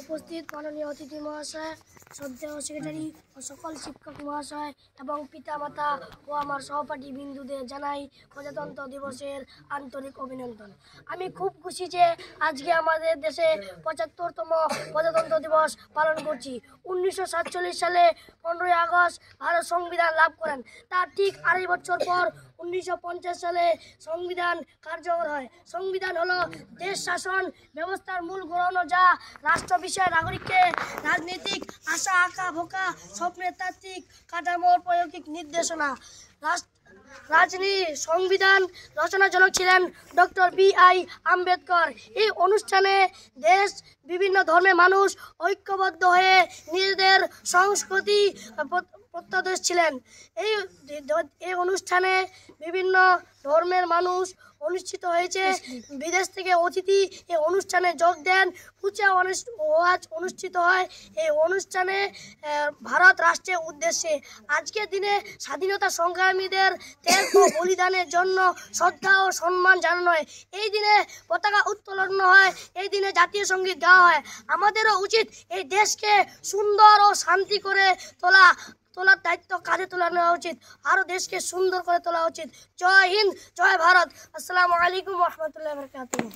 উপস্থিত মাননীয় অতিথি মহাশয়, শ্রদ্ধেয় সেক্রেটারি ও সকল শিক্ষক মহাশয় এবং পিতামাতা ও আমার সহপাঠী বিন্দুদের জানাই প্রজাতন্ত্র দিবসের আন্তরিক অভিনন্দন। আমি খুব খুশি যে আজকে আমাদের দেশে ৭৫তম প্রজাতন্ত্র দিবস পালন করছি। ১৯৪৭ সালে ১৫ই আগস্ট ভারত সংবিধান লাভ করেন। তার ঠিক ২.৫ বছর পর ১৯৫০ সালে সংবিধান কার্যকর হয়। সংবিধান হলো দেশ শাসন ব্যবস্থার মূল গ্রহণ, যা রাষ্ট্র বিষয়ে নাগরিককে রাজনৈতিক আশা আঁকা ভোকা স্বপ্নের তাত্ত্বিক কাঠামোর প্রায়োগিক নির্দেশনা। সংবিধান রচনাজনক ছিলেন ডক্টর বি.আই. আম্বেদকর। এই অনুষ্ঠানে দেশ বিভিন্ন ধর্মের মানুষ ঐক্যবদ্ধ হয়ে নিজেদের সংস্কৃতি প্রত্যাদেশ ছিলেন। এই অনুষ্ঠানে বিভিন্ন ধর্মের মানুষ অনুষ্ঠিত হয়েছে। বিদেশ থেকে অতিথি এই অনুষ্ঠানে যোগ দেন। পূজা ওয়াজ অনুষ্ঠিত হয়। এই অনুষ্ঠানে ভারত রাষ্ট্রের উদ্দেশ্যে আজকের দিনে স্বাধীনতা সংগ্রামীদের ত্যাগ ও বলিদানের জন্য শ্রদ্ধা ও সম্মান জানানো হয়। এই দিনে পতাকা উত্তোলন হয়, এই দিনে জাতীয় সঙ্গীত গাওয়া হয়। আমাদেরও উচিত এই দেশকে সুন্দর ও শান্তি করে তোলার দায়িত্ব কাঁধে তুলে নেওয়া উচিত। আরও দেশকে সুন্দর করে তোলা উচিত। জয় হিন্দ, জয় ভারত। আসসালামু আলাইকুম ওয়া রাহমাতুল্লাহি ওয়া বারাকাতুহু।